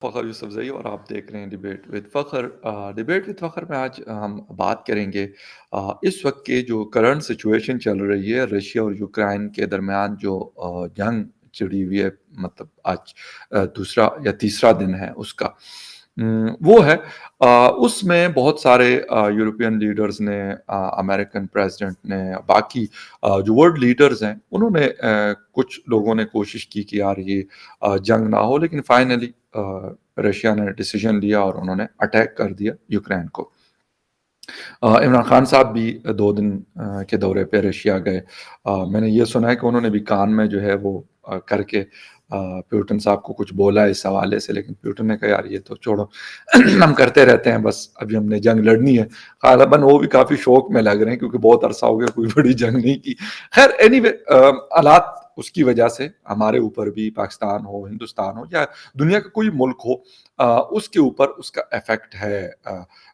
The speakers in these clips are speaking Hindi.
फ़खर यूसुफ़ज़ई और आप देख रहे हैं debate with Fakhar. Debate with Fakhar में आज हम बात करेंगे इस वक़्त की जो करंट सिचुएशन चल रही है रशिया और यूक्रेन के दरमियान जो जंग छिड़ी हुई है, मतलब आज दूसरा या तीसरा दिन है उसका। वो है उसमें बहुत सारे यूरोपियन लीडर्स ने, अमेरिकन प्रेसिडेंट ने, बाकी जो वर्ल्ड लीडर्स हैं उन्होंने, कुछ लोगों ने कोशिश की कि यार ये जंग ना हो, लेकिन फाइनली रशिया ने डिसीजन लिया और उन्होंने अटैक कर दिया यूक्रेन को। इमरान खान साहब भी 2 दिन के दौरे पे रशिया गए। मैंने ये सुना है कि उन्होंने भी कान में जो है वो करके पुतिन साहब को कुछ बोला इस हवाले से, लेकिन पुतिन ने कहा यार ये तो छोड़ो हम करते रहते हैं, बस अभी हमने जंग लड़नी है। ग़ालिबन वो भी काफ़ी शौक में लग रहे हैं क्योंकि बहुत अरसा हो गया कोई बड़ी जंग नहीं की। ख़ैर एनीवे, हालात उसकी वजह से हमारे ऊपर भी, पाकिस्तान हो, हिंदुस्तान हो या दुनिया का कोई मुल्क हो, उसके ऊपर उसका इफ़ेक्ट है।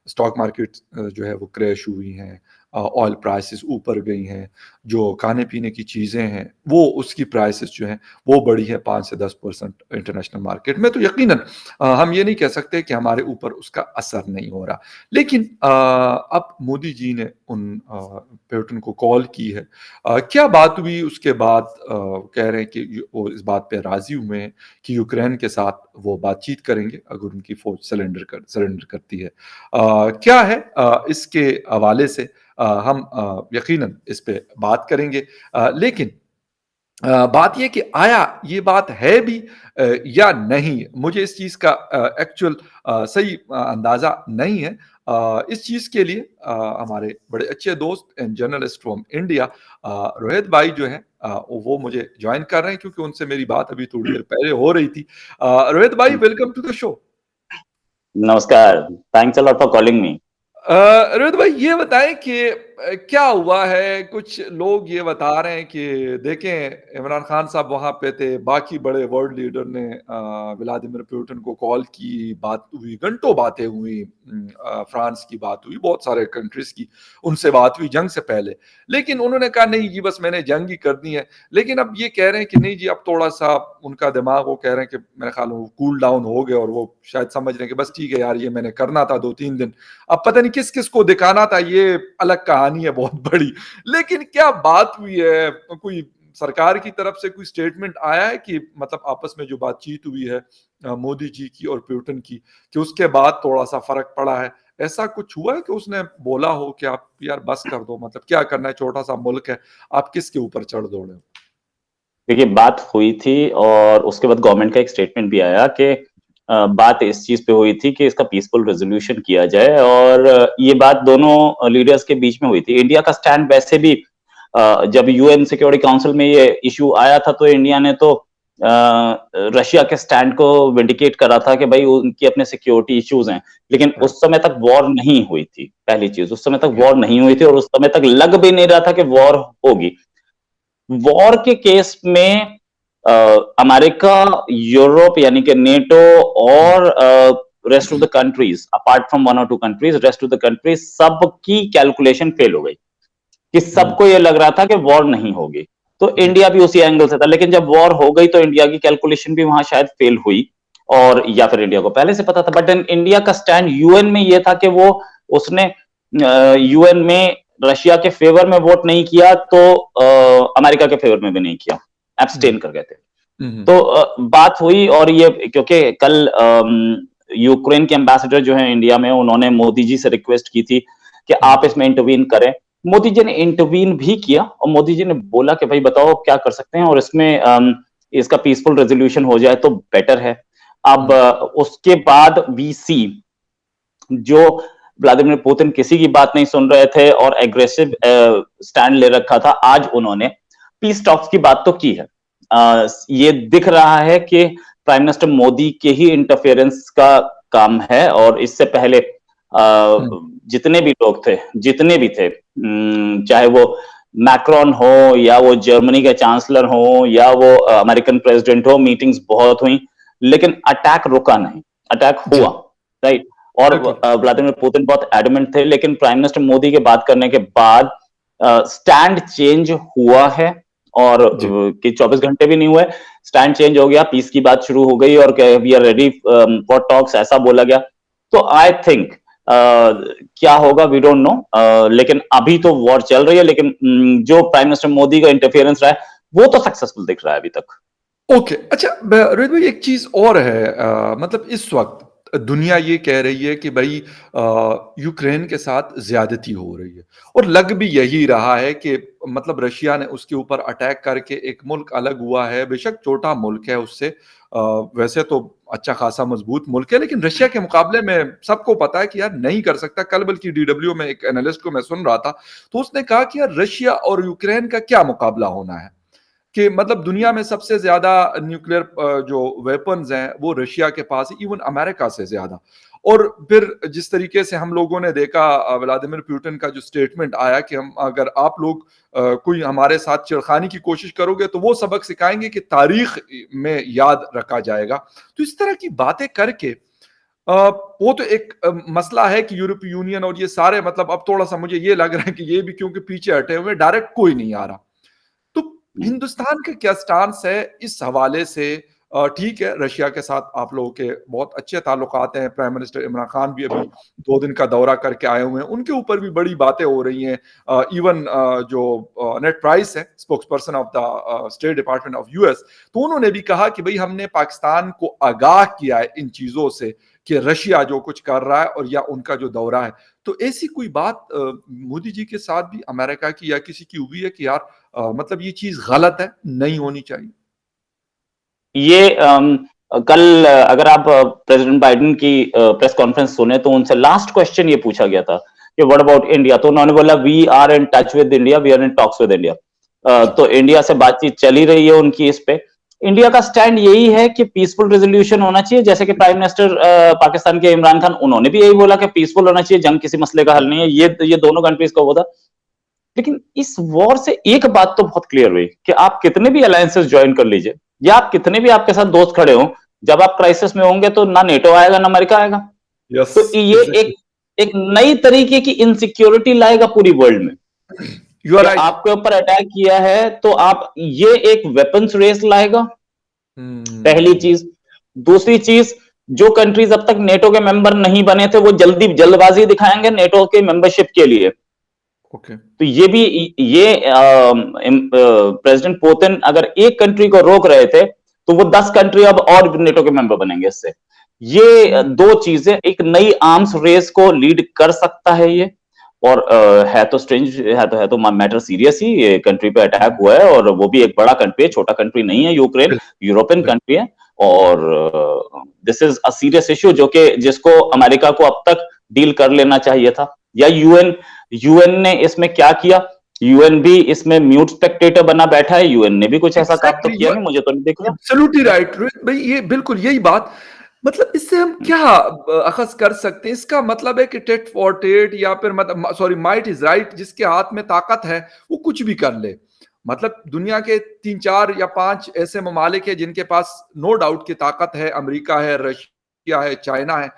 स्टॉक मार्केट जो है वो क्रैश हुई हैं, ऑयल प्राइसेस ऊपर गई हैं, जो खाने-पीने की चीज़ें हैं, वो उसकी प्राइसेस जो हैं वो बढ़ी है 5 से 10% इंटरनेशनल मार्केट में। तो यकीनन हम ये नहीं कह सकते कि हमारे ऊपर उसका असर नहीं हो रहा। लेकिन अब मोदी जी ने उन पुतिन को कॉल की है। क्या बात हुई उसके बाद, कह रहे हैं कि वो इस बात पे राज़ी हुए हैं कि यूक्रेन के साथ वो बातचीत करेंगे अगर उनकी फ़ौज सरेंडर करती है। क्या है इसके हवाले से हम यकीनन इस पे बात करेंगे। लेकिन बात ये कि आया ये बात है भी या नहीं, मुझे इस चीज़ का एक्चुअल सही अंदाज़ा नहीं है। इस चीज़ के लिए हमारे बड़े अच्छे दोस्त and journalist from India, Rohit भाई जो हैं, वो मुझे जॉइन कर रहे हैं क्योंकि उनसे मेरी बात अभी थोड़ी देर पहले हो रही थी। रोहित भाई, वेलकम टू द शो। नमस्कार। Thanks a lot for calling me. Rohit भाई, ये बताएं कि क्या हुआ है। कुछ लोग ये बता रहे हैं कि देखें, इमरान खान साहब वहां पे थे, बाकी बड़े वर्ल्ड लीडर ने व्लादिमीर पुतिन को कॉल की, बात हुई, घंटों बातें हुई, फ्रांस की बात हुई, बहुत सारे कंट्रीज की उनसे बात हुई जंग से पहले। लेकिन उन्होंने कहा नहीं जी, बस मैंने जंग ही करनी है। लेकिन अब ये कह रहे हैं कि नहीं जी, अब थोड़ा सा उनका दिमाग, वो कह रहे हैं कि मेरे ख्याल में वो कूल डाउन हो गए और वो शायद समझ रहे हैं कि बस ठीक है यार, ये मैंने करना था 2-3 दिन। अब पता नहीं किस किस को दिखाना था, ये अलग कहानी है बहुत बड़ी। लेकिन क्या बात हुई है, कोई सरकार की तरफ से कोई स्टेटमेंट आया है कि मतलब आपस में जो बातचीत हुई है मोदी जी की और पुतिन की, कि उसके बाद थोड़ा सा फर्क पड़ा है? ऐसा कुछ हुआ है कि उसने बोला हो कि आप यार बस कर दो, मतलब क्या करना है, छोटा सा मुल्क है, आप किसके ऊपर चढ़ दौड़े हो? देखिए, बात हुई थी और उसके बाद गवर्नमेंट का एक स्टेटमेंट भी आया कि बात इस चीज पे हुई थी कि इसका पीसफुल रेजोल्यूशन किया जाए और ये बात दोनों लीडर्स के बीच में हुई थी। इंडिया का स्टैंड वैसे भी जब यूएन सिक्योरिटी काउंसिल में ये इश्यू आया था तो इंडिया ने तो रशिया के स्टैंड को विंडिकेट करा था कि भाई उनकी अपने सिक्योरिटी इश्यूज हैं। लेकिन उस समय तक वॉर नहीं हुई थी। पहली चीज, उस समय तक वॉर नहीं हुई थी और उस समय तक लग भी नहीं रहा था कि वॉर होगी। वॉर के केस में अमेरिका, यूरोप यानी कि नेटो और rest of the countries, apart from 1 or 2 countries, rest of the countries सबकी कैलकुलेशन फेल हो गई कि सबको ये लग रहा था कि वॉर नहीं होगी। तो जी। इंडिया भी उसी एंगल से था, लेकिन जब वॉर हो गई तो इंडिया की कैलकुलेशन भी वहां शायद फेल हुई, और या फिर इंडिया को पहले से पता था। बट इंडिया का स्टैंड यूएन में ये था कि वो उसने यूएन में रशिया के फेवर में वोट नहीं किया तो अमेरिका के फेवर में भी नहीं किया, एब्सटेन कर गए थे। तो बात हुई और ये क्योंकि कल यूक्रेन के एम्बेसडर जो है इंडिया में, उन्होंने मोदी जी से रिक्वेस्ट की थी कि आप इसमें इंटरवीन करें। मोदी जी ने इंटरवीन भी किया और मोदी जी ने बोला कि भाई बताओ क्या कर सकते हैं और इसमें इसका पीसफुल रेजोल्यूशन हो जाए तो बेटर है। अब उसके बाद वीसी जो व्लादिमीर पुतिन किसी की बात नहीं सुन रहे थे और एग्रेसिव स्टैंड ले रखा था, आज उन्होंने पीस टॉक्स की बात तो की है। ये दिख रहा है कि प्राइम मिनिस्टर मोदी के ही इंटरफेरेंस का काम है और इससे पहले जितने भी लोग थे, जितने भी थे, चाहे वो मैक्रोन हो या वो जर्मनी के चांसलर हो या वो अमेरिकन प्रेसिडेंट हो, मीटिंग्स बहुत हुई लेकिन अटैक रुका नहीं। अटैक हुआ, राइट। और बिल्कुल। व्लादिमीर पुतिन बहुत एडमेंट थे, लेकिन प्राइम मिनिस्टर मोदी के बात करने के बाद स्टैंड चेंज हुआ है और जी। कि 24 घंटे भी नहीं हुए, स्टैंड चेंज हो गया, पीस की बात शुरू हो गई और we are ready for talks ऐसा बोला गया। तो आई थिंक क्या होगा वी डोंट नो, लेकिन अभी तो वॉर चल रही है, लेकिन जो प्राइम मिनिस्टर मोदी का इंटरफेरेंस रहा है वो तो सक्सेसफुल दिख रहा है अभी तक। ओके, अच्छा रोहित भाई एक चीज और है, मतलब इस वक्त दुनिया ये कह रही है कि भाई यूक्रेन के साथ ज्यादती हो रही है, और लग भी यही रहा है कि मतलब रशिया ने उसके ऊपर अटैक करके एक मुल्क अलग हुआ है, बेशक छोटा मुल्क है उससे, वैसे तो अच्छा खासा मजबूत मुल्क है, लेकिन रशिया के मुकाबले में सबको पता है कि यार नहीं कर सकता। कल बल्कि डीडब्ल्यू में एक एनालिस्ट को मैं सुन रहा था, तो उसने कहा कि यार रशिया और यूक्रेन का क्या मुकाबला होना है, कि मतलब दुनिया में सबसे ज्यादा न्यूक्लियर जो वेपन्स हैं वो रशिया के पास है, इवन अमेरिका से ज्यादा। और फिर जिस तरीके से हम लोगों ने देखा व्लादिमीर पुतिन का जो स्टेटमेंट आया कि हम अगर आप लोग कोई हमारे साथ छेड़खानी की कोशिश करोगे तो वो सबक सिखाएंगे कि तारीख में याद रखा जाएगा। तो इस तरह की बातें करके वो तो एक मसला है कि यूरोपीय यूनियन और ये सारे, मतलब अब थोड़ा सा मुझे ये लग रहा है कि ये भी क्योंकि पीछे हटे हुए, डायरेक्ट कोई नहीं आ रहा। तो हिंदुस्तान का क्या स्टांस है इस हवाले से? ठीक है, रशिया के साथ आप लोगों के बहुत अच्छे ताल्लुकात हैं, प्राइम मिनिस्टर इमरान खान भी अभी 2 दिन का दौरा करके आए हुए हैं, उनके ऊपर भी बड़ी बातें हो रही हैं। इवन जो नेट प्राइस है, spokes person of the state department of US, तो उन्होंने भी कहा कि भाई हमने पाकिस्तान को आगाह किया है इन चीजों से कि रशिया जो कुछ कर रहा है और या उनका जो दौरा है। तो ऐसी कोई बात मोदी जी के साथ भी अमेरिका की या किसी की हुई है कि यार मतलब ये चीज गलत है, नहीं होनी चाहिए? ये कल अगर आप प्रेसिडेंट बाइडेन की प्रेस कॉन्फ्रेंस सुने तो उनसे लास्ट क्वेश्चन ये पूछा गया था कि व्हाट अबाउट इंडिया, तो उन्होंने बोला we are in touch with India, we are in talks with India. तो इंडिया से बातचीत चली रही है उनकी इस पे। इंडिया का स्टैंड यही है कि पीसफुल रेजोल्यूशन होना चाहिए, जैसे कि प्राइम मिनिस्टर पाकिस्तान के इमरान खान, उन्होंने भी यही बोला कि पीसफुल होना चाहिए, जंग किसी मसले का हल नहीं है, ये दोनों कंट्रीज का वो था। लेकिन इस वॉर से एक बात तो बहुत क्लियर हुई कि आप कितने भी अलायंसेस ज्वाइन कर लीजिए या आप कितने भी आपके साथ दोस्त खड़े हो, जब आप क्राइसिस में होंगे तो ना नेटो आएगा ना अमेरिका आएगा। यस, तो ये एग्जैक्टली। एक नई तरीके की इनसिक्योरिटी लाएगा पूरी वर्ल्ड में यू आर कि राइट। आपके ऊपर अटैक किया है तो आप, ये एक वेपन्स रेस लाएगा, पहली चीज। दूसरी चीज, जो कंट्रीज अब तक नेटो के मेंबर नहीं बने थे वो जल्दबाजी दिखाएंगे नेटो के मेंबरशिप के लिए। ओके। तो ये भी, ये प्रेसिडेंट पुतिन अगर एक कंट्री को रोक रहे थे तो वो 10 कंट्री अब और नेटो के मेंबर बनेंगे इससे। ये दो चीजें एक नई आर्म्स रेस को लीड कर सकता है ये। और है तो स्ट्रेंज, है तो मैटर सीरियस ही, ये कंट्री पे अटैक हुआ है और वो भी एक बड़ा कंट्री है, छोटा कंट्री नहीं है यूक्रेन, यूरोपियन कंट्री है। और this is a serious issue जो कि जिसको अमेरिका को अब तक डील कर लेना चाहिए था। या यूएन ने इसमें क्या किया? यूएन भी इसमें म्यूट स्पेक्टेटर बना बैठा है, यूएन ने भी कुछ ऐसा काम तो एग्जैक्टली, किया नहीं, मुझे तो नहीं दिख रहा। एब्सोल्युटली राइट रोहित भाई, ये बिल्कुल यही बात। मतलब इससे हम क्या अखज कर सकते हैं? इसका मतलब है कि टेट फॉर टेट, या फिर मतलब सॉरी माइट इज राइट, जिसके हाथ में ताकत है वो कुछ भी कर ले। मतलब दुनिया के 3 4 या 5 ऐसे ममालिक है जिनके पास नो डाउट की ताकत है, अमेरिका है, रशिया है, चाइना है,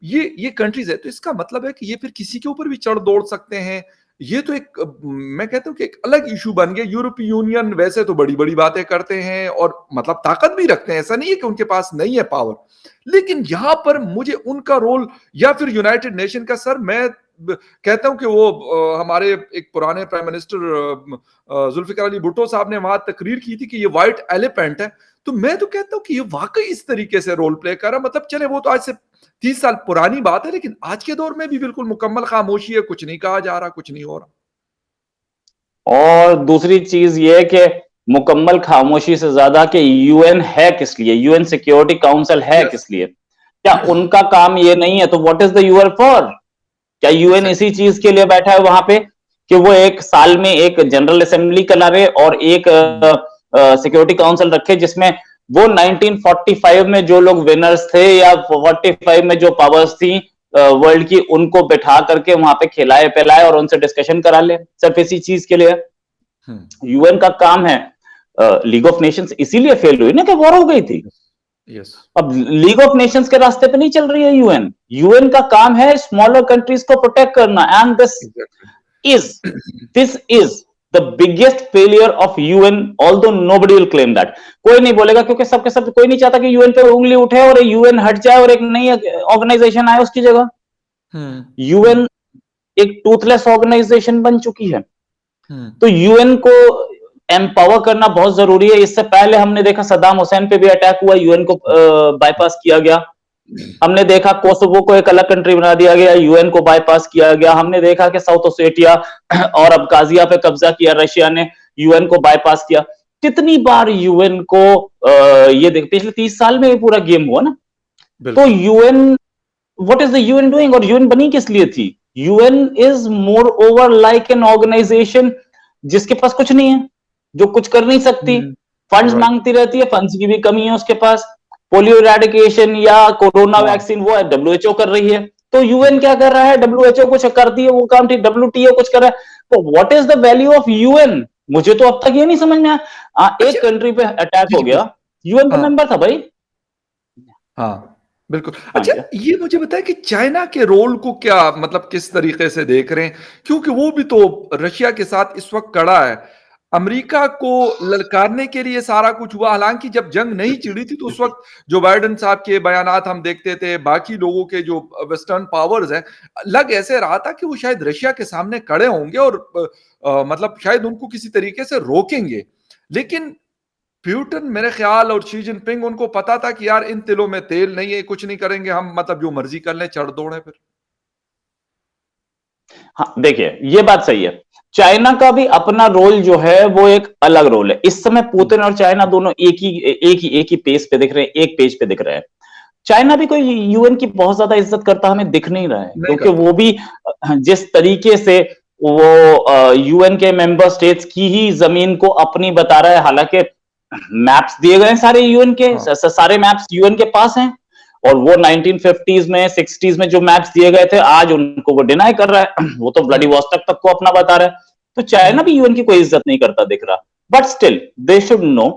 ये कंट्रीज है। तो इसका मतलब है कि ये फिर किसी के ऊपर भी चढ़ दौड़ सकते हैं। ये तो एक मैं कहता हूं कि एक अलग इशू बन गया। यूरोपीय यूनियन वैसे तो बड़ी बड़ी बातें करते हैं और मतलब ताकत भी रखते हैं, ऐसा नहीं है कि उनके पास नहीं है पावर, लेकिन यहां पर मुझे उनका रोल, या फिर यूनाइटेड नेशन का, सर मैं कहता हूं कि वो हमारे एक पुराने प्राइम मिनिस्टर जुल्फिकार अली भुट्टो साहब ने वहां तकरीर की थी कि ये व्हाइट एलिफेंट है। तो मैं तो कहता हूं कि ये वाकई इस तरीके से रोल प्ले कर रहा, मतलब चले वो तो आज से 30 साल पुरानी बात है, लेकिन आज के दौर में भी बिल्कुल मुकम्मल खामोशी है, कुछ नहीं कहा जा रहा, कुछ नहीं हो रहा। और दूसरी चीज ये है कि मुकम्मल खामोशी से ज्यादा कि यूएन है किस लिए, यूएन सिक्योरिटी काउंसिल है यस, किस लिए? क्या उनका काम ये नहीं है? तो what is the UN for? क्या यूएन इसी चीज के लिए बैठा है वहां पे कि वो एक साल में एक जनरल असेंबली करावे और एक सिक्योरिटी काउंसिल रखे जिसमें वो 1945 में जो लोग विनर्स थे या 45 में जो पावर्स थी वर्ल्ड की, उनको बैठा करके वहां पे खिलाए पिलाए और उनसे डिस्कशन करा ले, सिर्फ इसी चीज के लिए? यूएन का काम है। लीग ऑफ नेशंस इसीलिए फेल हुई ना कि वॉर हो गई थी। यस, अब लीग ऑफ नेशंस के रास्ते पे नहीं चल रही है यूएन। यूएन का काम है स्मॉलर कंट्रीज को प्रोटेक्ट करना, and is this is the biggest failure of UN, although nobody will claim that. कोई नहीं बोलेगा, क्योंकि सबके सब कोई नहीं चाहता कि यूएन पे उंगली उठे और यूएन हट जाए और एक नई ऑर्गेनाइजेशन आए उसकी जगह। यूएन एक टूथलेस ऑर्गेनाइजेशन बन चुकी है। तो यूएन को एम्पावर करना बहुत जरूरी है। इससे पहले हमने देखा सद्दाम हुसैन पे भी अटैक हुआ, यूएन को बाईपास किया गया। हमने देखा कोसोवो को एक अलग कंट्री बना दिया गया, यूएन को बाईपास किया गया। हमने देखा कि साउथ ओसेटिया और अबकाजिया पे कब्जा किया रशिया ने, यूएन को बाईपास किया। कितनी बार यूएन को ये देख, पिछले 30 साल में ये पूरा गेम हुआ ना। तो UN, what is the UN doing? और यूएन बनी किस लिए थी? UN is moreover like an organization जिसके पास कुछ नहीं है, जो कुछ कर नहीं सकती, फंड्स मांगती रहती है, फंड्स की भी कमी है उसके पास। पोलियो इरेडिकेशन या कोरोना वैक्सीन वो डब्ल्यूएचओ कर रही है, तो यूएन क्या कर रहा है? डब्ल्यूएचओ कुछ करती है वो काम, ठीक, डब्ल्यूटीओ कुछ कर रहा है। तो what is the value of UN? मुझे तो अब तक ये नहीं समझ में आया। एक कंट्री पे अटैक हो गया, यूएन का मेंबर था भाई। हाँ बिल्कुल। अच्छा, ये मुझे बताया कि चाइना के रोल को क्या, मतलब किस तरीके से देख रहे हैं, क्योंकि वो भी तो रशिया के साथ इस वक्त खड़ा है। अमेरिका को ललकारने के लिए सारा कुछ हुआ। हालांकि जब जंग नहीं छिड़ी थी तो उस वक्त जो बाइडेन साहब के बयानात हम देखते थे, बाकी लोगों के जो वेस्टर्न पावर्स हैं, लग ऐसे रहा था कि वो शायद रशिया के सामने खड़े होंगे और मतलब शायद उनको किसी तरीके से रोकेंगे। लेकिन प्यूटन, मेरे ख्याल, और शी जिनपिंग, उनको पता था कि यार इन तिलों में तेल नहीं है, कुछ नहीं करेंगे हम, मतलब जो मर्जी कर लें, चढ़ दौड़े फिर। हाँ देखिए, ये बात सही है। चाइना का भी अपना रोल जो है वो एक अलग रोल है। इस समय पुतिन और चाइना दोनों एक ही पेज पे दिख रहे हैं, एक पेज पे दिख रहे हैं। चाइना भी कोई यूएन की बहुत ज्यादा इज्जत करता हमें दिख नहीं रहा है, क्योंकि वो भी जिस तरीके से वो यूएन के मेंबर स्टेट्स की ही जमीन को अपनी बता रहा है। हालांकि मैप्स दिए गए हैं सारे यूएन के, सारे मैप्स यूएन के पास हैं, और वो 1950s में 60s में जो मैप्स दिए गए थे आज उनको वो डिनाई कर रहा है। वो तो व्लादिवोस्टोक तक को अपना बता रहा है। तो चाइना भी यूएन की कोई इज्जत नहीं करता दिख रहा। But still they should know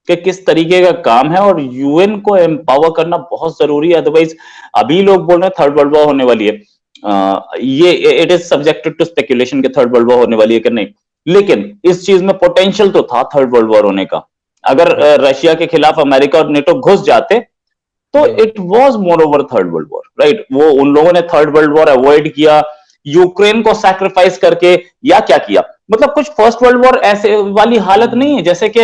कि किस तरीके का काम है, और यूएन को एम्पावर करना बहुत जरूरी है। अदरवाइज अभी लोग बोल रहे हैं थर्ड वर्ल्ड वॉर होने वाली है। ये it is subjected to speculation कि थर्ड वर्ल्ड वॉर होने वाली है कि नहीं, लेकिन इस चीज में पोटेंशियल तो था थर्ड वर्ल्ड वॉर होने का। अगर रशिया के खिलाफ अमेरिका और नेटो घुस जाते तो it was more over third world war, right. वो उन लोगों ने थर्ड वर्ल्ड वॉर अवॉइड किया, यूक्रेन को सैक्रिफाइस करके, या क्या किया, मतलब कुछ फर्स्ट वर्ल्ड वॉर ऐसे वाली हालत नहीं है जैसे कि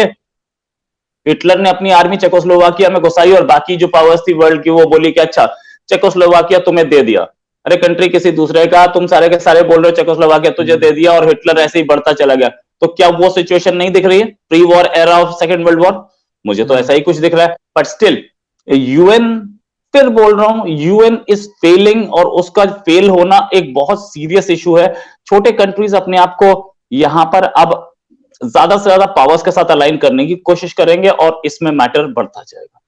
हिटलर ने अपनी आर्मी चेकोस्लोवाकिया में घुसाई और बाकी जो पावर्स थी वर्ल्ड की वो बोली कि अच्छा चेकोस्लोवाकिया तुम्हें दे दिया। अरे कंट्री किसी दूसरे का, तुम सारे के सारे बोल रहे हो चेकोस्लोवाकिया तुझे दे दिया, और हिटलर ऐसे ही बढ़ता चला गया। तो क्या वो सिचुएशन नहीं दिख रही है pre war era of second world war? मुझे तो ऐसा ही कुछ दिख रहा है। बट स्टिल यूएन, फिर बोल रहा हूं, यूएन इज फेलिंग, और उसका फेल होना एक बहुत सीरियस इशू है। छोटे कंट्रीज अपने आप को यहां पर अब ज्यादा से ज्यादा पावर्स के साथ अलाइन करने की कोशिश करेंगे, और इसमें मैटर बढ़ता जाएगा।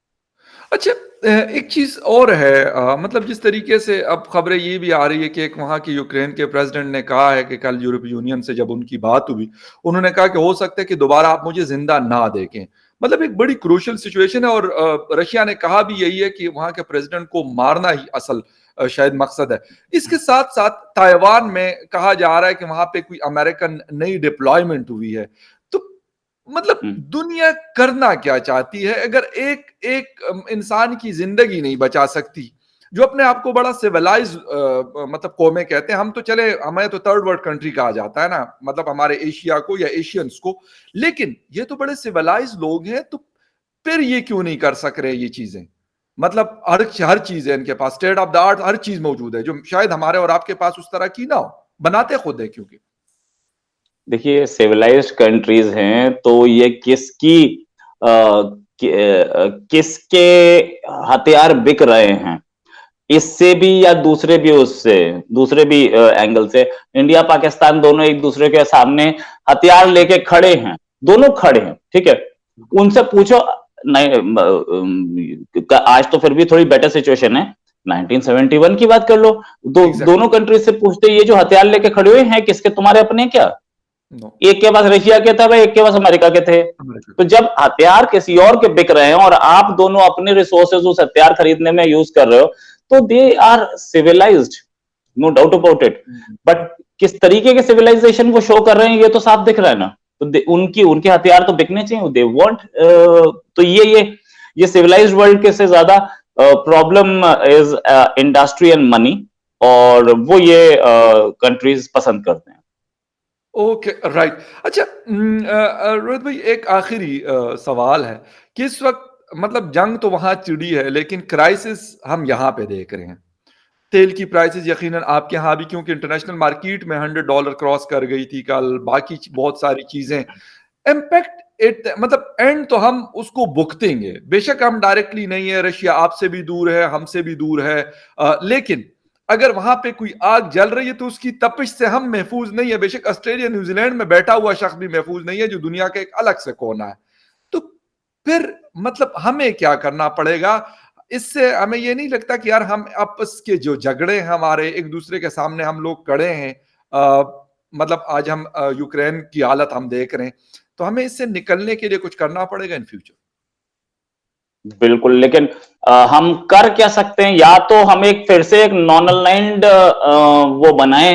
अच्छा, एक चीज और है, मतलब जिस तरीके से अब खबरें ये भी आ रही है कि एक वहां के यूक्रेन के प्रेसिडेंट ने कहा है कि कल यूरोपीय यूनियन से जब उनकी बात हुई, उन्होंने कहा कि हो सकता है कि दोबारा आप मुझे जिंदा ना देखें। मतलब एक बड़ी क्रूशियल सिचुएशन है, और रशिया ने कहा भी यही है कि वहां के प्रेसिडेंट को मारना ही असल शायद मकसद है। इसके साथ साथ ताइवान में कहा जा रहा है कि वहां पे कोई अमेरिकन नई डिप्लॉयमेंट हुई है। तो मतलब दुनिया करना क्या चाहती है अगर एक एक इंसान की जिंदगी नहीं बचा सकती, जो अपने आप को बड़ा सिविलाइज मतलब कौमें कहते हैं। हम तो चले, हमें तो थर्ड वर्ल्ड कंट्री कहा जाता है ना, मतलब हमारे एशिया को या एशियंस को, लेकिन ये तो बड़े सिविलाइज लोग हैं। तो फिर ये क्यों नहीं कर सक रहे ये चीजें? मतलब हर चीज है इनके पास, स्टेट ऑफ द आर्ट हर चीज मौजूद है, जो शायद हमारे और आपके पास उस तरह की ना हो। बनाते खुद है क्योंकि देखिए सिविलाइज्ड कंट्रीज हैं, तो ये किसके हथियार बिक रहे हैं, इससे भी या दूसरे भी, उससे दूसरे भी एंगल से इंडिया पाकिस्तान दोनों एक दूसरे के सामने हथियार लेके खड़े हैं, दोनों खड़े हैं, ठीक है। उनसे पूछो, नहीं आज तो फिर भी थोड़ी बेटर सिचुएशन है, 1971 की बात कर लो, दोनों कंट्रीज से पूछते ये जो हथियार लेके खड़े हुए हैं किसके, तुम्हारे अपने क्या? एक के पास रशिया के था, एक के पास अमेरिका के थे। तो जब हथियार किसी और के बिक रहे हैं और आप दोनों अपने रिसोर्सेज उस हथियार खरीदने में यूज कर रहे हो, तो they are civilized, no doubt about it. But किस तरीके के सिविलाइजेशन वो शो कर रहे हैं ये तो साफ दिख रहा है ना। तो उनकी उनके हथियार तो बिकने चाहिए, दे वांट। तो ये सिविलाइज्ड वर्ल्ड के से ज्यादा problem is industry and money, और वो ये कंट्रीज पसंद करते हैं। Okay, right. अच्छा, रोहित भाई, एक आखिरी सवाल है कि इस वक्त मतलब जंग तो वहां चिड़ी है, लेकिन क्राइसिस हम यहाँ पे देख रहे हैं। तेल की प्राइसेस यकीनन आपके यहाँ भी, क्योंकि इंटरनेशनल मार्केट में $100 क्रॉस कर गई थी कल, बाकी बहुत सारी चीजें। इम्पैक्ट इट मतलब एंड तो हम उसको भुगतेंगे, बेशक हम डायरेक्टली नहीं है, रशिया आपसे भी दूर है, हमसे भी दूर है, लेकिन अगर वहां पे कोई आग जल रही है तो उसकी तपिश से हम महफूज नहीं है। बेशक ऑस्ट्रेलिया न्यूजीलैंड में बैठा हुआ शख्स भी महफूज नहीं है, जो दुनिया का एक अलग से कोना है। तो फिर मतलब हमें क्या करना पड़ेगा? इससे हमें ये नहीं लगता कि यार हम आपस के जो झगड़े हैं हमारे, एक दूसरे के सामने हम लोग खड़े हैं, मतलब आज हम यूक्रेन की हालत हम देख रहे हैं, तो हमें इससे निकलने के लिए कुछ करना पड़ेगा इन फ्यूचर। बिल्कुल, लेकिन हम कर क्या सकते हैं? या तो हम एक फिर से एक नॉन अलाइन्ड वो बनाए,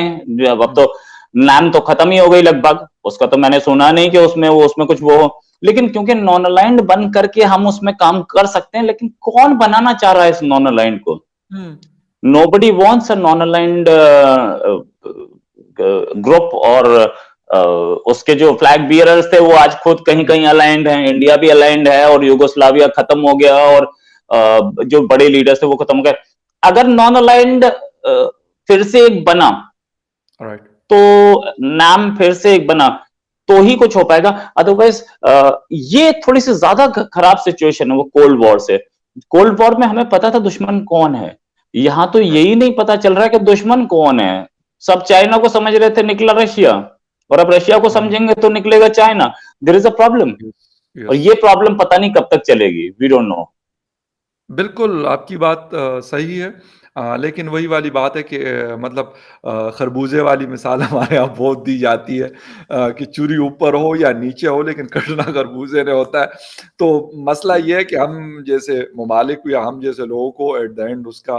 अब तो नाम तो खत्म ही हो गई लगभग, उसका तो मैंने सुना नहीं कि उसमें कुछ वो हो, लेकिन क्योंकि नॉन अलाइन्ड बन करके हम उसमें काम कर सकते हैं, लेकिन कौन बनाना चाह रहा है इस नॉन अलाइन्ड को? हम्म। Nobody wants a non-aligned group, और उसके जो फ्लैग बियरर्स थे वो आज खुद कहीं कहीं अलाइंड हैं, इंडिया भी अलाइंड है, और यूगोस्लाविया खत्म हो गया, और जो बड़े लीडर्स थे वो खत्म हो गए। अगर नॉन अलाइंड फिर से एक बना, राइट। तो नाम फिर से एक बना तो ही कुछ हो पाएगा, अदरवाइज ये थोड़ी सी ज्यादा खराब सिचुएशन है वो कोल्ड वॉर से। कोल्ड वॉर में हमें पता था दुश्मन कौन है, यहां तो यही नहीं पता चल रहा है कि दुश्मन कौन है। सब चाइना को समझ रहे थे, निकला रशिया, और अब रशिया को समझेंगे तो निकलेगा China. There is a problem, और यस। ये प्रॉब्लम पता नहीं कब तक चलेगी, वी डोंट नो। बिल्कुल, आपकी बात सही है। लेकिन वही वाली बात है कि मतलब खरबूजे वाली मिसाल हमारे यहाँ बहुत दी जाती है, कि चूरी ऊपर हो या नीचे हो, लेकिन कटना खरबूजे ने होता है। तो मसला ये है कि हम जैसे ममालिक या हम जैसे लोगों को एट द एंड उसका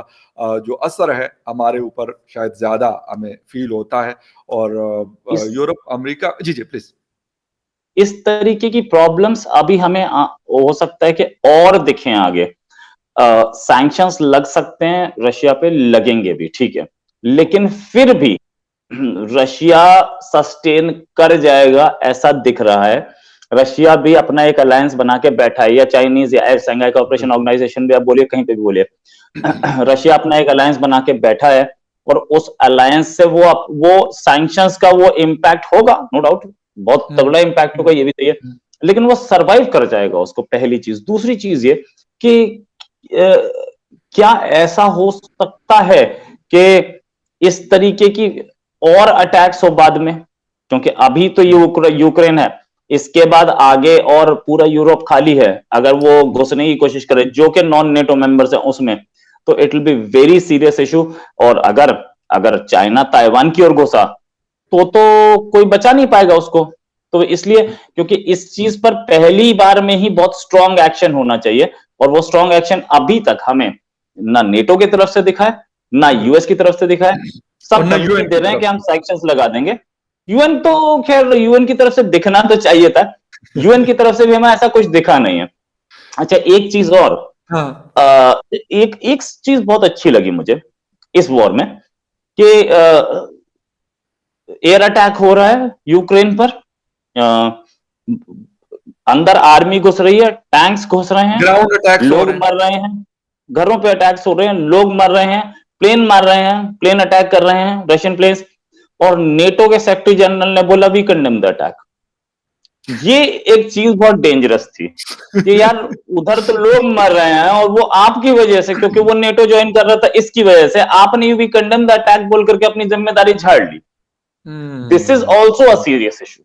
जो असर है हमारे ऊपर शायद ज़्यादा हमें फ़ील होता है। और इस यूरोप, अमेरिका, जी, जी, प्लीज़। इस तरीके की प्रॉब्लम्स अभी हमें हो सकता है कि और दिखें आगे। सैंक्शंस लग सकते हैं, रशिया पे लगेंगे भी, ठीक है, लेकिन फिर भी रशिया सस्टेन कर जाएगा ऐसा दिख रहा है। रशिया भी अपना एक अलायंस बना के बैठा है, या चाइनीज या शंघाई कोऑपरेशन बिल्कुल। ऑर्गेनाइजेशन भी आप बोलिए, कहीं पे भी बोलिए, रशिया अपना एक अलायंस बना के बैठा है, और उस अलायंस से वो सैंक्शंस का वो इम्पैक्ट होगा, नो डाउट, बहुत हुँ, तगड़ा इम्पैक्ट हुँ, होगा, ये भी सही है, हुँ, लेकिन वो सरवाइव कर जाएगा उसको, पहली चीज। दूसरी चीज ये कि क्या ऐसा हो सकता है कि इस तरीके की और अटैक्स हो बाद में? क्योंकि अभी तो हुँ, यूक्रेन है, इसके बाद आगे और पूरा यूरोप खाली है, अगर वो घुसने की कोशिश करे जो कि नॉन नेटो मेंबर्स है उसमें, तो it will be very serious issue. और अगर अगर चाइना ताइवान की ओर घुसा तो कोई बचा नहीं पाएगा उसको। तो इसलिए, क्योंकि इस चीज पर पहली बार में ही बहुत स्ट्रांग एक्शन होना चाहिए, और वो स्ट्रांग एक्शन अभी तक हमें ना नेटो की तरफ से दिखा है, ना यूएस बिल्कुल। की तरफ से दिखा है। और सब ना धमकी यूएन दे की रहे हैं तरफ कि हम से। सैंक्शंस लगा देंगे। यूएन तो खैर, यूएन की तरफ से दिखना तो चाहिए था, यूएन की तरफ से भी हमें ऐसा कुछ दिखा नहीं है। अच्छा, एक चीज और, हाँ। एक एक चीज बहुत अच्छी लगी मुझे इस वॉर में, कि एयर अटैक हो रहा है यूक्रेन पर, अ, अंदर आर्मी घुस रही है, टैंक्स घुस रहे हैं, ग्राउंड अटैक्स हो लोग रहे हैं। मर रहे हैं, घरों पे अटैक्स हो रहे हैं, लोग मर रहे हैं, प्लेन मार रहे हैं, प्लेन अटैक कर रहे हैं, रशियन प्लेन्स, और नेटो के सेक्रेटरी जनरल ने बोला वी कंडेम द अटैक। ये एक चीज बहुत डेंजरस थी कि यार, उधर तो लोग मर रहे हैं, और वो आपकी वजह से, क्योंकि वो नेटो ज्वाइन कर रहा था, इसकी वजह से आपने वी कंडेम द अटैक बोल करके अपनी जिम्मेदारी झाड़ ली। This is hmm. Also a serious issue.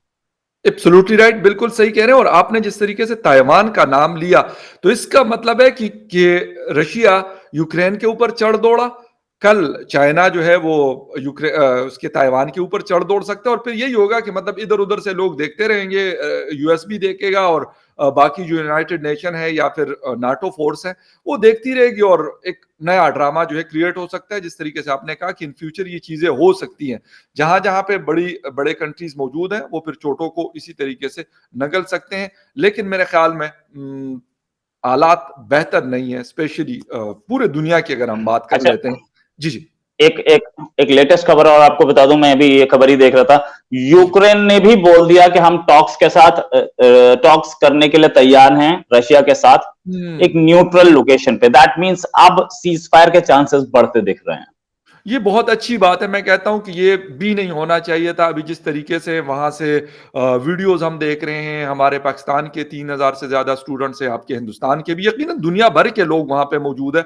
Absolutely right, बिल्कुल सही कह रहे हैं। और आपने जिस तरीके से ताइवान का नाम लिया, तो इसका मतलब है कि रशिया यूक्रेन के ऊपर चढ़ दौड़ा, कल चाइना जो है वो उसके ताइवान के ऊपर चढ़ दौड़ सकता है, और फिर यही होगा कि मतलब इधर-उधर से लोग देखते रहेंगे, यूएस भी देखेगा, और बाकी जो यूनाइटेड नेशन है या फिर नाटो फोर्स है, वो देखती रहेगी और एक नया ड्रामा जो है क्रिएट हो सकता है। जिस तरीके से आपने कहा कि इन फ्यूचर ये चीज़ें हो सकती हैं। जहाँ-जहाँ पे बड़े कंट्रीज़ मौजूद हैं, वो फिर चोटों को इसी तरीके से नगल सकते हैं। लेकिन मेरे ख्याल में हालात बेहतर नहीं है, स्पेशली पूरे दुनिया की अगर हम बात कर अच्छा, लेते हैं। जी, जी। एक एक एक लेटेस्ट खबर और आपको बता दूं, मैं भी ये खबर ही देख रहा था। जी। यूक्रेन ने भी बोल दिया कि हम टॉक्स के साथ टॉक्स करने के लिए तैयार हैं रशिया के साथ, एक हुँ। न्यूट्रल लोकेशन पे। दैट मींस अब सीज फायर के चांसेस बढ़ते दिख रहे हैं। ये बहुत अच्छी बात है। मैं कहता हूँ कि ये भी नहीं होना चाहिए था। अभी जिस तरीके से वहाँ से वीडियोज़ हम देख रहे हैं, हमारे पाकिस्तान के 3000 से ज़्यादा स्टूडेंट्स हैं, आपके हिंदुस्तान के भी, यकीनन दुनिया भर के लोग वहाँ पे मौजूद हैं।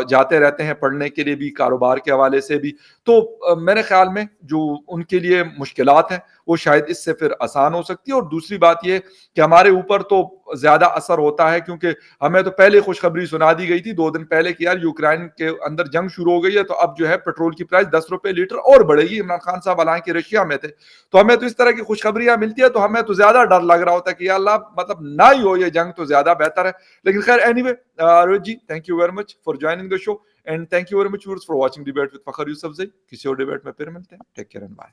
जाते रहते हैं पढ़ने के लिए भी, कारोबार के हवाले से भी। तो मेरे ख़्याल में जो उनके लिए मुश्किलात हैं, वो शायद इससे फिर आसान हो सकती है। और दूसरी बात ये कि हमारे ऊपर तो ज़्यादा असर होता है, क्योंकि हमें तो पहले खुशखबरी सुना दी गई थी 2 दिन पहले कि यार यूक्रेन के अंदर जंग शुरू हो गई है, तो अब जो है पेट्रोल की प्राइस ₹10 लीटर और बढ़ेगी। इमरान खान साहब हालाँकि रशिया में थे, तो हमें तो इस तरह की खुशखबरियाँ मिलती है, तो हमें तो ज़्यादा डर लग रहा होता है कि या अल्लाह मतलब ना ही हो ये जंग तो ज़्यादा बेहतर है। लेकिन खैर anyway, Rohit ji, thank you very much for joining the show and thank you very much viewers for watching debate with Fakhar Yousafzai. किसी और डिबेट में फिर मिलते हैं। Take care and bye.